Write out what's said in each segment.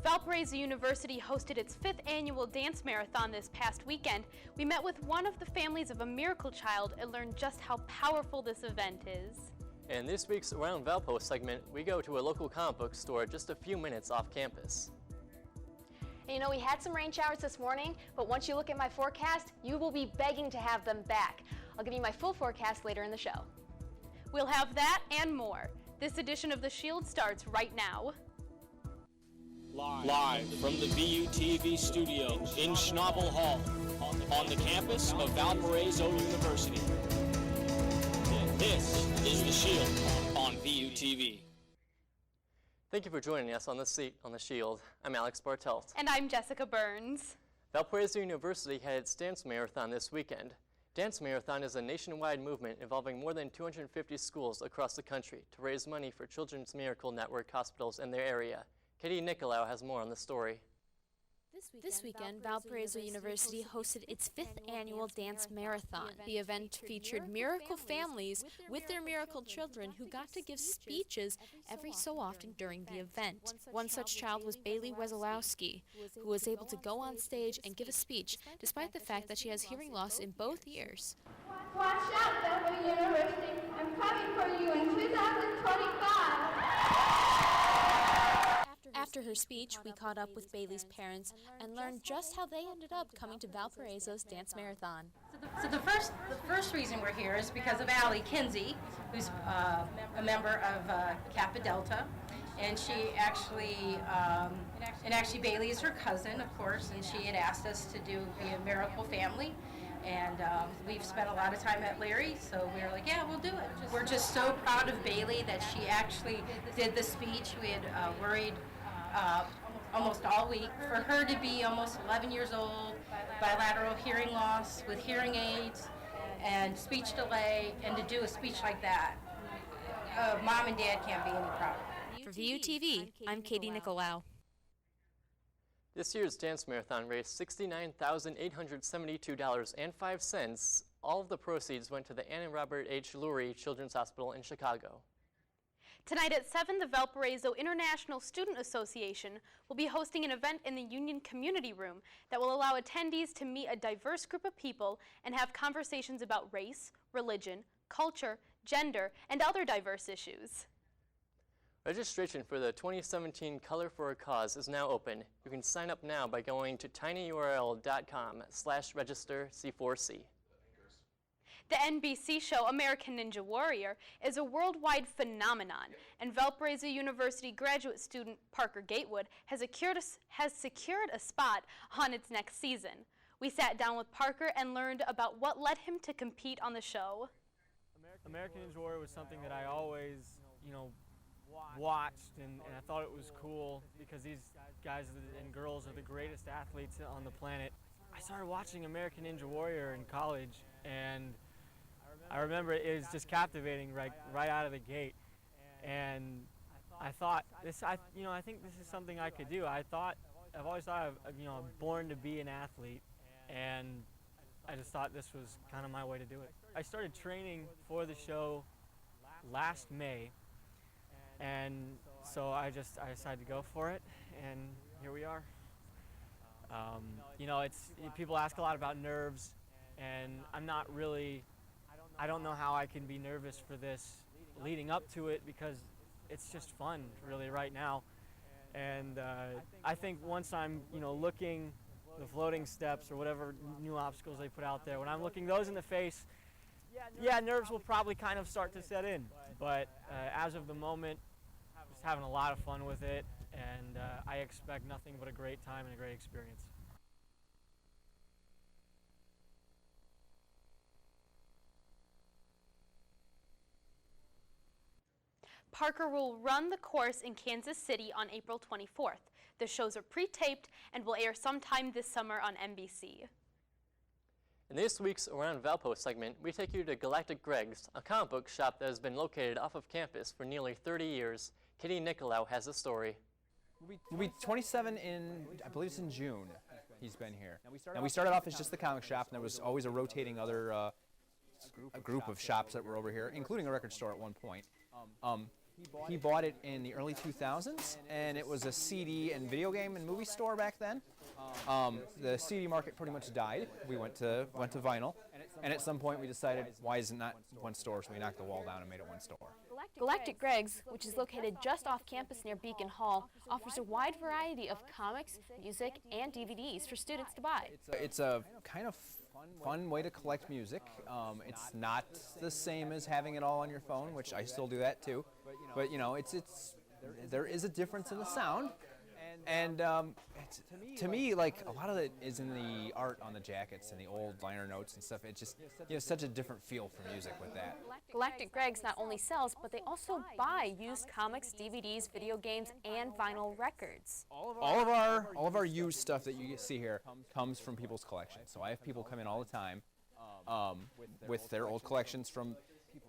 Valparaiso University hosted its 5th annual dance marathon this past weekend. We met with one of the families of a miracle child and learned just how powerful this event is. In this week's Around Valpo segment, we go to a local comic book store just a few minutes off campus. And you know, we had some rain showers this morning, but once you look at my forecast, you will be begging to have them back. I'll give you my full forecast later in the show. We'll have that and more. This edition of The Shield starts right now. Live from the VUTV studio in Schnabel Hall on the campus of Valparaiso University. This is The Shield on VUTV. Thank you for joining us on the seat on The Shield. I'm Alex Bartelt. And I'm Jessica Burns. Valparaiso University had its dance marathon this weekend. Dance Marathon is a nationwide movement involving more than 250 schools across the country to raise money for Children's Miracle Network hospitals in their area. Katie Nicolau has more on the story. This weekend, Valparaiso University hosted its 5th annual dance marathon. The event featured miracle families with their miracle children who got to give speeches every so often during the event. One such child was Bailey Wesolowski, who was able to go on stage and give a speech despite the fact that she has hearing loss in both ears. Watch out, Valparaiso University. I'm coming for you in 2025. After her speech, we caught up with Bailey's parents and learned just how they ended up coming to Valparaiso's dance marathon. So the first reason we're here is because of Allie Kinsey, who's a member of Kappa Delta, and she actually, Bailey is her cousin, of course, and she had asked us to be a miracle family. And we've spent a lot of time at Larry, so we were like, yeah, we'll do it. We're just so proud of Bailey that she actually did the speech. We had worried almost all week for her to be almost 11 years old, bilateral hearing loss with hearing aids and speech delay, and to do a speech like that. Mom and Dad can't be any prouder. For VUTV, I'm Katie Nicolau. This year's dance marathon raised $69,872.05. All of the proceeds went to the Anna and Robert H. Lurie Children's Hospital in Chicago. Tonight at 7, the Valparaiso International Student Association will be hosting an event in the Union Community Room that will allow attendees to meet a diverse group of people and have conversations about race, religion, culture, gender, and other diverse issues. Registration for the 2017 Color for a Cause is now open. You can sign up now by going to tinyurl.com/register-C4C. The NBC show American Ninja Warrior is a worldwide phenomenon, and Valparaiso University graduate student Parker Gatewood has secured a spot on its next season. We sat down with Parker and learned about what led him to compete on the show. American Ninja Warrior was something that I always, watched, and I thought it was cool because these guys and girls are the greatest athletes on the planet. I started watching American Ninja Warrior in college, and I remember it was just captivating right out of the gate. And I thought I think this is something I could do. I've always thought I'm born to be an athlete, and I just thought this was kind of my way to do it. I started training for the show last May. And so I decided to go for it, and here we are. People ask a lot about nerves, and I don't know how I can be nervous for this leading up to it because it's just fun really right now. And I think once I'm, looking the floating steps or whatever new obstacles they put out there, when I'm looking those in the face, yeah, nerves will probably kind of start to set in. But as of the moment, just having a lot of fun with it, and I expect nothing but a great time and a great experience. Parker will run the course in Kansas City on April 24th. The shows are pre-taped and will air sometime this summer on NBC. In this week's Around Valpo segment, we take you to Galactic Greg's, a comic book shop that has been located off of campus for nearly 30 years. Kitty Nicolau has the story. We'll be 27 I believe it's in June, he's been here. Now we started off as just the comic shop, and there was always a rotating other a group of shops that were over here, including a record store at one point. He bought it in the early 2000s, and it was a CD and video game and movie store back then. The CD market pretty much died. We went to vinyl, and at some point we decided, why is it not one store? So we knocked the wall down and made it one store. Galactic Greg's, which is located just off campus near Beacon Hall, offers a wide variety of comics, music, and DVDs for students to buy. It's a kind of fun way to collect music. It's not the same as having it all on your phone, which I still do that too. But you know, there is a difference in the sound, and to me, like a lot of it is in the art on the jackets and the old liner notes and stuff. It just such a different feel for music with that. Galactic Greg's not only sells, but they also buy used comics, DVDs, video games, and vinyl records. All of our used stuff that you see here comes from people's collections. So I have people come in all the time with their old collections from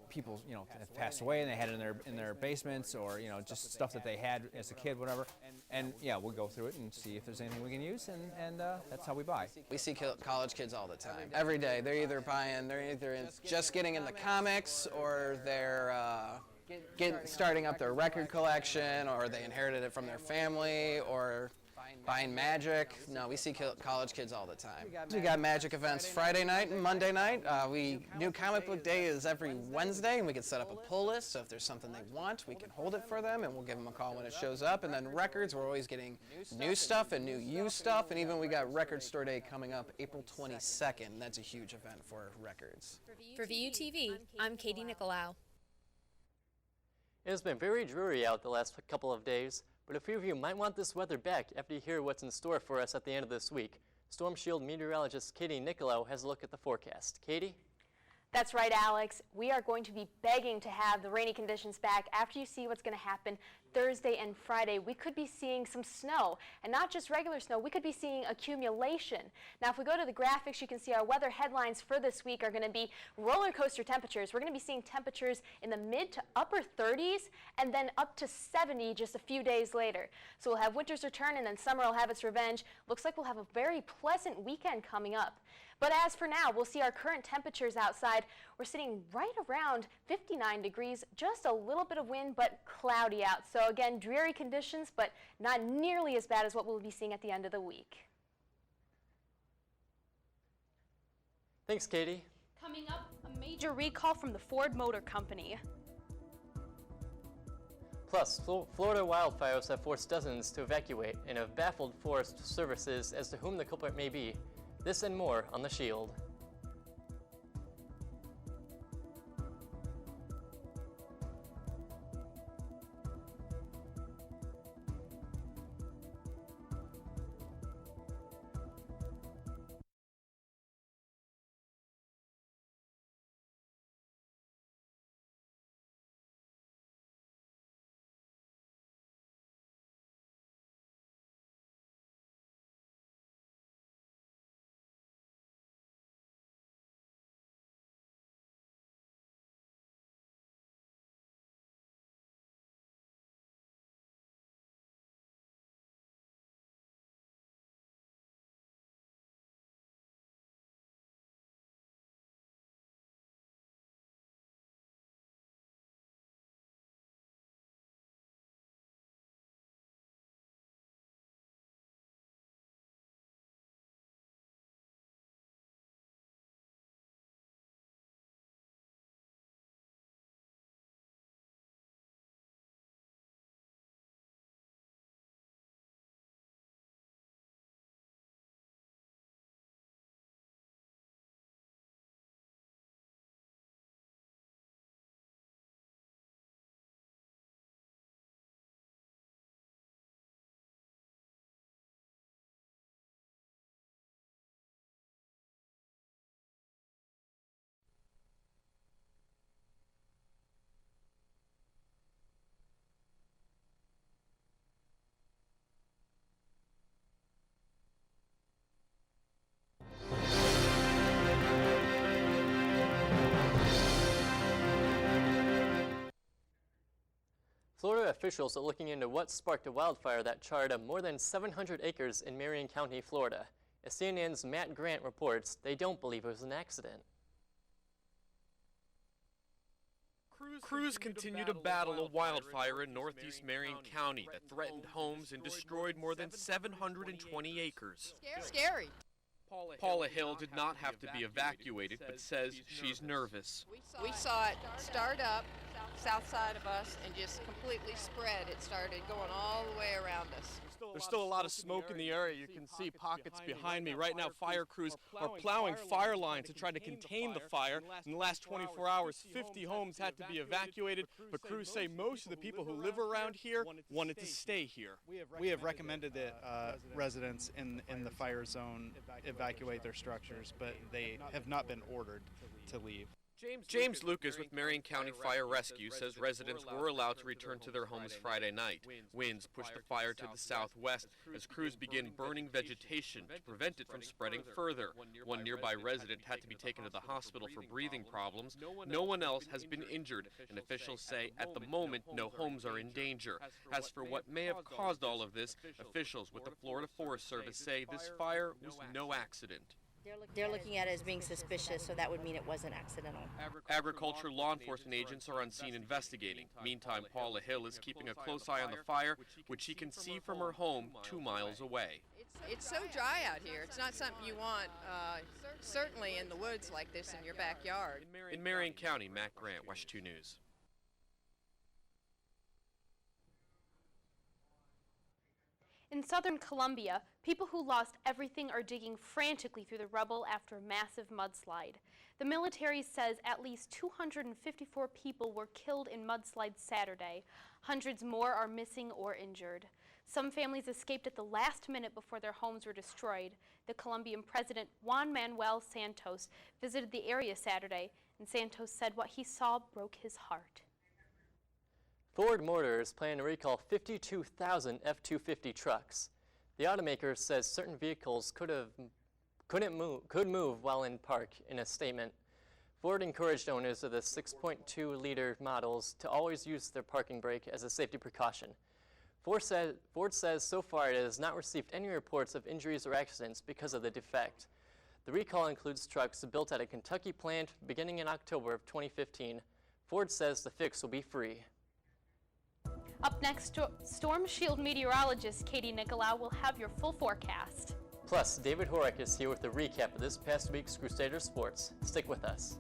people have passed away and they had it in their basements, or just stuff that they had as a kid, whatever. And yeah, we'll go through it and see if there's anything we can use, and that's how we buy. We see college kids all the time. Every day, they're either just getting into comics, or they're starting up their record collection, or they inherited it from their family, or buying magic. No, we see college kids all the time. We got magic events Friday night and Monday night. New comic book day is every Wednesday, and we can set up a pull list. So if there's something they want, we can hold it for them, and we'll give them a call when it shows up. And then records, we're always getting new stuff and new used stuff. And even we got Record Store Day coming up April 22nd. That's a huge event for records. For VUTV, I'm Katie Nicolau. It has been very dreary out the last couple of days, but a few of you might want this weather back after you hear what's in store for us at the end of this week. Storm Shield meteorologist Katie Nicolau has a look at the forecast. Katie? That's right, Alex. We are going to be begging to have the rainy conditions back after you see what's going to happen Thursday and Friday. We could be seeing some snow, and not just regular snow. We could be seeing accumulation. Now, if we go to the graphics, you can see our weather headlines for this week are going to be roller coaster temperatures. We're going to be seeing temperatures in the mid to upper 30s and then up to 70 just a few days later. So we'll have winter's return, and then summer will have its revenge. Looks like we'll have a very pleasant weekend coming up. But as for now, we'll see our current temperatures outside. We're sitting right around 59 degrees, just a little bit of wind, but cloudy out. So again, dreary conditions, but not nearly as bad as what we'll be seeing at the end of the week. Thanks, Katie. Coming up, a major recall from the Ford Motor Company. Plus, Florida wildfires have forced dozens to evacuate and have baffled forest services as to whom the culprit may be. This and more on The Shield. Florida officials are looking into what sparked a wildfire that charred up more than 700 acres in Marion County, Florida. As CNN's Matt Grant reports, they don't believe it was an accident. Crews continue to battle a wildfire in northeast Marion County that threatened homes and destroyed more than 720 acres. Scary. Paula Hill did not have to be evacuated, but says she's nervous. We saw it start up south side of us and just completely spread. It started going all the way around us. There's still a lot of smoke in the area. You can see pockets behind me. Right now, fire crews are plowing fire lines to try to contain the fire. In the last 24 hours, 50 homes had to be evacuated, but crews say most of the people who live around here wanted to stay here. We have recommended that residents in the fire zone evacuate their structures, but they have not been ordered to leave. James Lucas with Marion County Fire Rescue says residents were allowed to return to their homes Friday night. Winds pushed the fire to the southwest as crews began burning vegetation to prevent it from spreading further. One nearby resident had to be taken to the hospital for breathing problems. No one else has been injured, and officials say at the moment no homes are in danger. As for what may have caused all of this, officials with the Florida Forest Service say this fire was no accident. They're looking at it as being suspicious, so that would mean it wasn't accidental. Agriculture law enforcement agents are on scene investigating. Meantime, Paula Hill is keeping a close eye on the fire, which she can see from her home 2 miles away. It's so dry out here. It's not something you want, certainly in the woods like this in your backyard. In Marion County, Matt Grant, WESH 2 News. In southern Colombia, people who lost everything are digging frantically through the rubble after a massive mudslide. The military says at least 254 people were killed in mudslides Saturday. Hundreds more are missing or injured. Some families escaped at the last minute before their homes were destroyed. The Colombian president, Juan Manuel Santos, visited the area Saturday, and Santos said what he saw broke his heart. Ford Motor is planning to recall 52,000 F-250 trucks. The automaker says certain vehicles could move while in park. In a statement, Ford encouraged owners of the 6.2-liter models to always use their parking brake as a safety precaution. Ford says so far it has not received any reports of injuries or accidents because of the defect. The recall includes trucks built at a Kentucky plant beginning in October of 2015. Ford says the fix will be free. Up next, Storm Shield meteorologist Katie Nicolau will have your full forecast. Plus, David Horek is here with a recap of this past week's Crusader sports. Stick with us.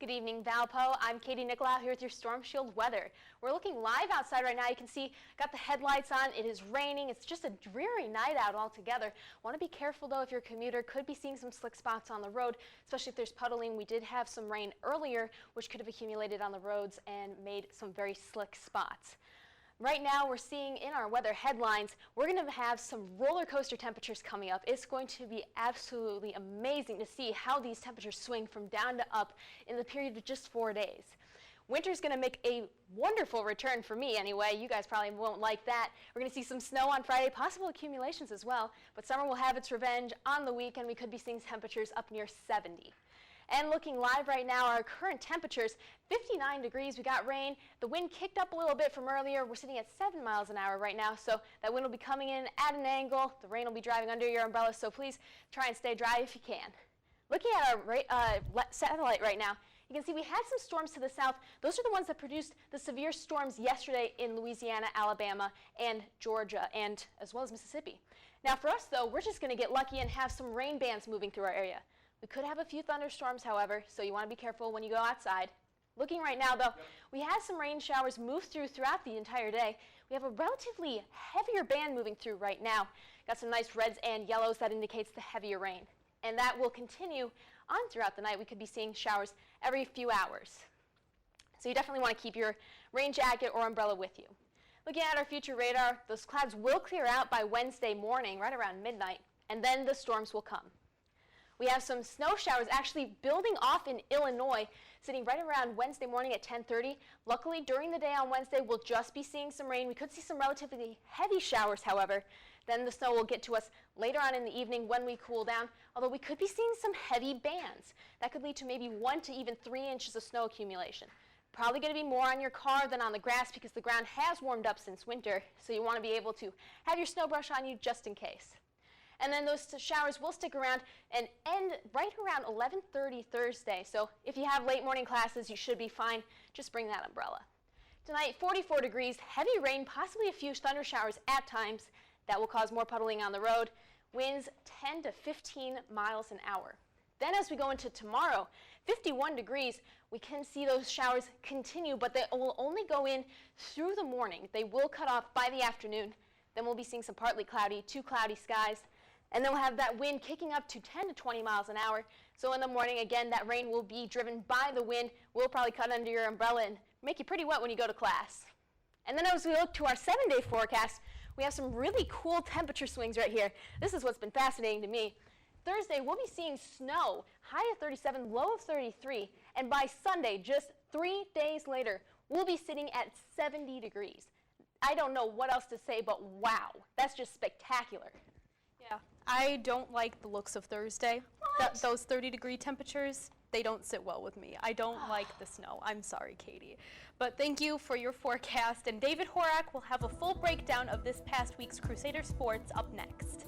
Good evening, Valpo. I'm Katie Nicolau here with your Storm Shield weather. We're looking live outside right now. You can see, got the headlights on. It is raining. It's just a dreary night out altogether. Want to be careful though if you're a commuter. Could be seeing some slick spots on the road, especially if there's puddling. We did have some rain earlier, which could have accumulated on the roads and made some very slick spots. Right now, we're seeing in our weather headlines, we're going to have some roller coaster temperatures coming up. It's going to be absolutely amazing to see how these temperatures swing from down to up in the period of just 4 days. Winter's going to make a wonderful return for me anyway. You guys probably won't like that. We're going to see some snow on Friday, possible accumulations as well, but summer will have its revenge. On the weekend, we could be seeing temperatures up near 70. And looking live right now, our current temperatures, 59 degrees. We got rain. The wind kicked up a little bit from earlier. We're sitting at 7 miles an hour right now, so that wind will be coming in at an angle. The rain will be driving under your umbrella, so please try and stay dry if you can. Looking at our satellite right now, you can see we had some storms to the south. Those are the ones that produced the severe storms yesterday in Louisiana, Alabama, and Georgia, and as well as Mississippi. Now for us, though, we're just going to get lucky and have some rain bands moving through our area. We could have a few thunderstorms, however, so you want to be careful when you go outside. Looking right now, though, we had some rain showers move throughout the entire day. We have a relatively heavier band moving through right now. Got some nice reds and yellows that indicates the heavier rain. And that will continue on throughout the night. We could be seeing showers every few hours. So you definitely want to keep your rain jacket or umbrella with you. Looking at our future radar, those clouds will clear out by Wednesday morning, right around midnight, and then the storms will come. We have some snow showers actually building off in Illinois, sitting right around Wednesday morning at 10:30. Luckily, during the day on Wednesday, we'll just be seeing some rain. We could see some relatively heavy showers, however. Then the snow will get to us later on in the evening when we cool down, although we could be seeing some heavy bands. That could lead to maybe 1 to even 3 inches of snow accumulation. Probably going to be more on your car than on the grass because the ground has warmed up since winter, so you want to be able to have your snow brush on you just in case. And then those showers will stick around and end right around 11:30 Thursday. So if you have late morning classes, you should be fine. Just bring that umbrella. Tonight, 44 degrees, heavy rain, possibly a few thunder showers at times. That will cause more puddling on the road. Winds 10 to 15 miles an hour. Then as we go into tomorrow, 51 degrees, we can see those showers continue, but they will only go in through the morning. They will cut off by the afternoon. Then we'll be seeing some partly cloudy to cloudy skies. And then we'll have that wind kicking up to 10 to 20 miles an hour. So in the morning, again, that rain will be driven by the wind. Will probably cut under your umbrella and make you pretty wet when you go to class. And then as we look to our 7-day forecast, we have some really cool temperature swings right here. This is what's been fascinating to me. Thursday, we'll be seeing snow, high of 37, low of 33. And by Sunday, just 3 days later, we'll be sitting at 70 degrees. I don't know what else to say, but wow, that's just spectacular. Yeah, I don't like the looks of Thursday. Those 30-degree temperatures, they don't sit well with me. I don't like the snow. I'm sorry, Katie. But thank you for your forecast, and David Horak will have a full breakdown of this past week's Crusader sports up next.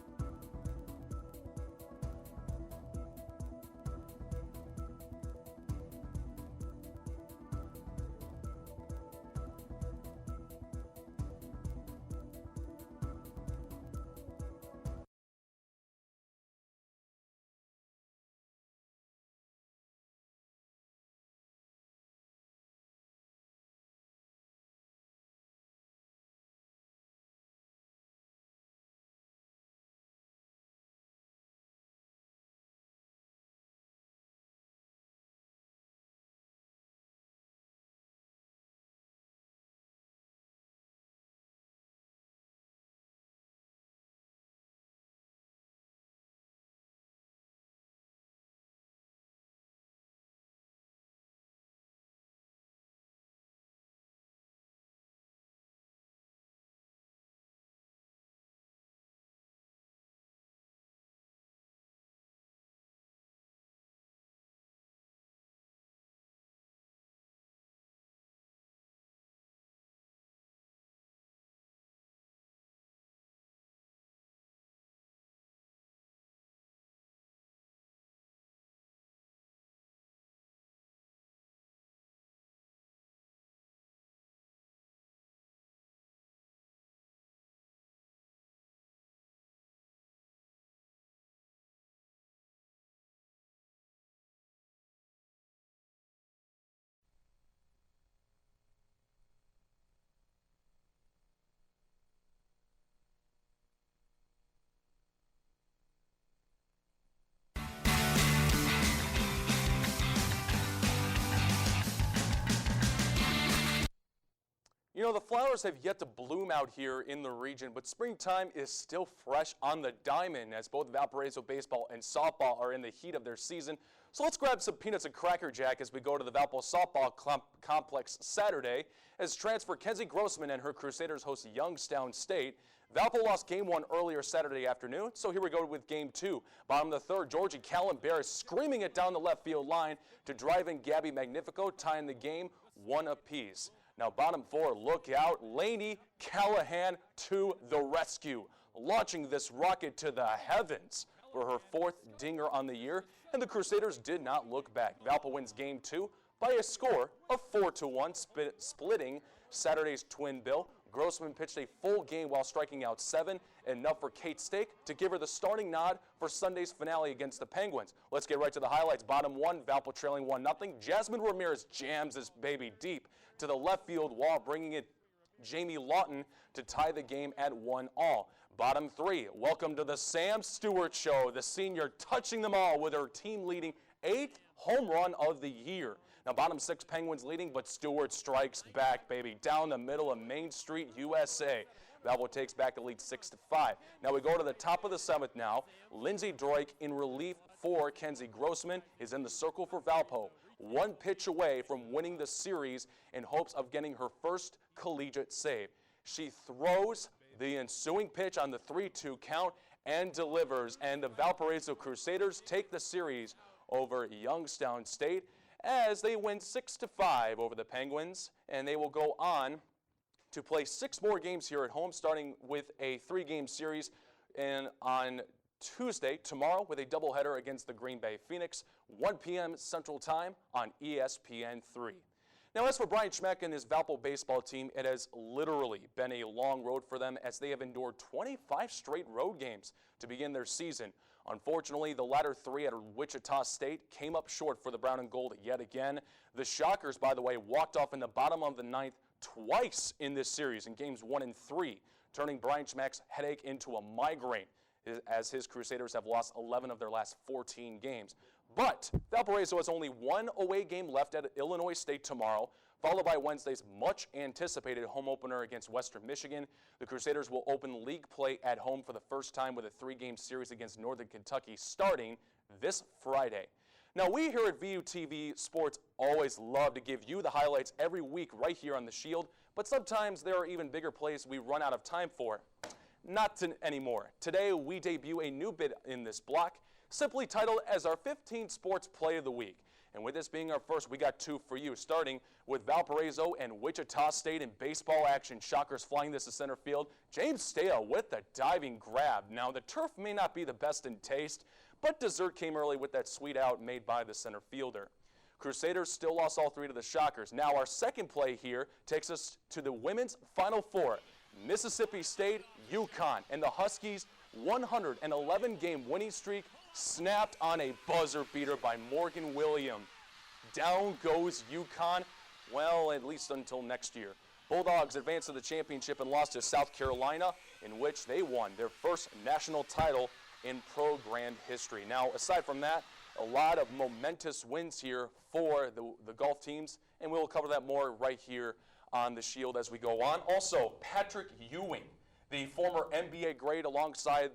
You know, the flowers have yet to bloom out here in the region, but springtime is still fresh on the diamond as both Valparaiso baseball and softball are in the heat of their season. So let's grab some peanuts and Cracker Jack as we go to the Valpo softball complex Saturday as transfer Kenzie Grossman and her Crusaders host Youngstown State. Valpo lost game 1 earlier Saturday afternoon, so here we go with game 2. Bottom of the third, Georgie Callen-Barris screaming it down the left field line to drive in Gabby Magnifico, tying the game 1 apiece. Now bottom 4, look out, Lainey Callahan to the rescue, launching this rocket to the heavens for her 4th dinger on the year, and the Crusaders did not look back. Valpo wins game 2 by a score of 4-1, splitting Saturday's twin bill. Grossman pitched a full game while striking out 7, enough for Kate Stake to give her the starting nod for Sunday's finale against the Penguins. Let's get right to the highlights. Bottom 1, Valpo trailing 1-0. Jasmine Ramirez jams this baby deep to the left field wall, bringing it Jamie Lawton to tie the game at 1-1. Bottom 3, welcome to the Sam Stewart Show. The senior touching them all with her team-leading 8th home run of the year. Now bottom 6, Penguins leading, but Stewart strikes back, baby, down the middle of Main Street, USA. Valpo takes back the lead 6-5. Now we go to the top of the 7th now. Lindsey Droik in relief for Kenzie Grossman is in the circle for Valpo. 1 pitch away from winning the series in hopes of getting her first collegiate save. She throws the ensuing pitch on the 3-2 count and delivers, and the Valparaiso Crusaders take the series over Youngstown State as they win 6-5 over the Penguins, and they will go on to play 6 more games here at home, starting with a 3-game series and on Tuesday, tomorrow, with a doubleheader against the Green Bay Phoenix, 1 p.m. Central Time on ESPN3. Now, as for Brian Schmeck and his Valpo baseball team, it has literally been a long road for them as they have endured 25 straight road games to begin their season. Unfortunately, the latter 3 at Wichita State came up short for the Brown and Gold yet again. The Shockers, by the way, walked off in the bottom of the 9th twice in this series in games 1 and 3, turning Brian Schmeck's headache into a migraine, as his Crusaders have lost 11 of their last 14 games. But Valparaiso has only 1 away game left at Illinois State tomorrow, followed by Wednesday's much-anticipated home opener against Western Michigan. The Crusaders will open league play at home for the first time with a 3-game series against Northern Kentucky starting this Friday. Now, we here at VUTV Sports always love to give you the highlights every week right here on the Shield, but sometimes there are even bigger plays we run out of time for. Not anymore. Today, we debut a new bit in this block, simply titled as our 15 Sports Play of the Week. And with this being our first, we got 2 for you, starting with Valparaiso and Wichita State in baseball action. Shockers flying this to center field. James Stale with the diving grab. Now, the turf may not be the best in taste, but dessert came early with that sweet out made by the center fielder. Crusaders still lost all 3 to the Shockers. Now, our second play here takes us to the women's Final Four. Mississippi State, UConn, and the Huskies' 111-game winning streak snapped on a buzzer beater by Morgan Williams. Down goes UConn, well, at least until next year. Bulldogs advanced to the championship and lost to South Carolina, in which they won their first national title in program history. Now, aside from that, a lot of momentous wins here for the golf teams, and we'll cover that more right here on the Shield as we go on. Also, Patrick Ewing, the former NBA great alongside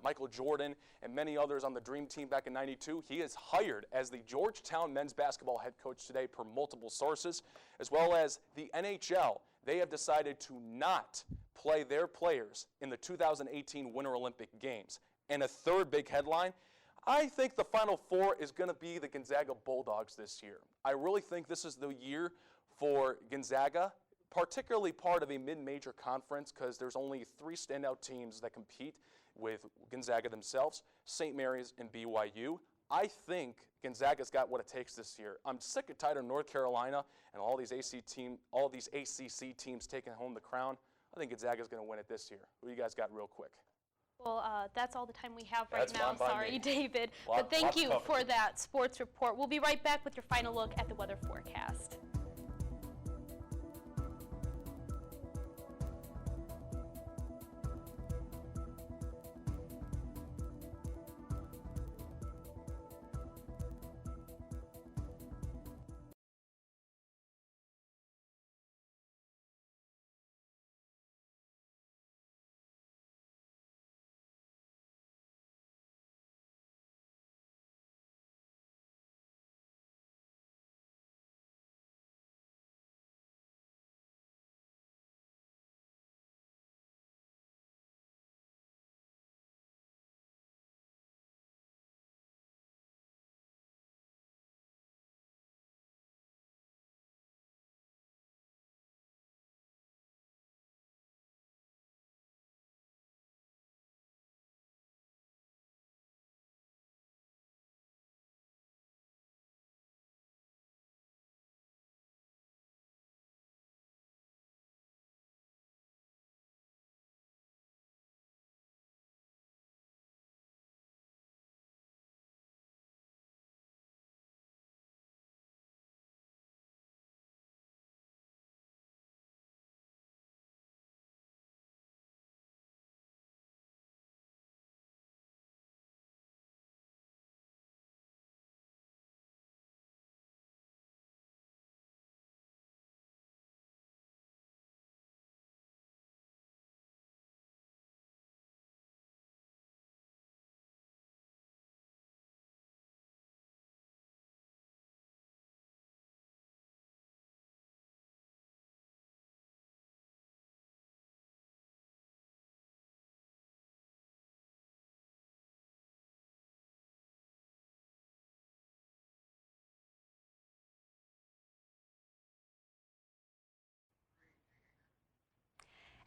Michael Jordan and many others on the Dream Team back in '92. He is hired as the Georgetown men's basketball head coach today per multiple sources, as well as the NHL. They have decided to not play their players in the 2018 Winter Olympic Games. And a third big headline, I think the Final Four is going to be the Gonzaga Bulldogs this year. I really think this is the year for Gonzaga, particularly part of a mid-major conference, because there's only 3 standout teams that compete with Gonzaga themselves, St. Mary's and BYU. I think Gonzaga's got what it takes this year. I'm sick and tired of North Carolina and all these ACC teams taking home the crown. I think Gonzaga's going to win it this year. Who you guys got real quick? Well, that's all the time we have right That's now. fine by Sorry, me. David. Lot- But thank lots you covered. for that sports report. We'll be right back with your final look at the weather forecast.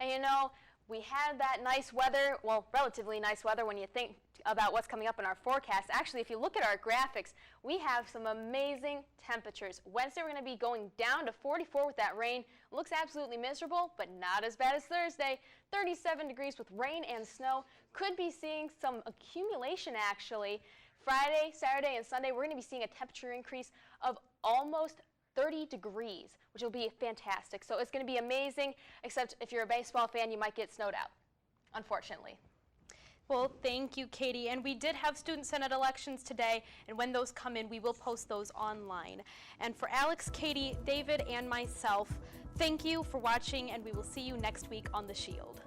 And you know, we had that nice weather, well, relatively nice weather when you think about what's coming up in our forecast. Actually, if you look at our graphics, we have some amazing temperatures. Wednesday, we're going to be going down to 44 with that rain. Looks absolutely miserable, but not as bad as Thursday. 37 degrees with rain and snow. Could be seeing some accumulation, actually. Friday, Saturday, and Sunday, we're going to be seeing a temperature increase of almost 30 degrees, which will be fantastic. So it's going to be amazing, except if you're a baseball fan, you might get snowed out, unfortunately. Well, thank you, Katie. And we did have student senate elections today, and when those come in, we will post those online. And for Alex, Katie, David, and myself, thank you for watching, and we will see you next week on The Shield.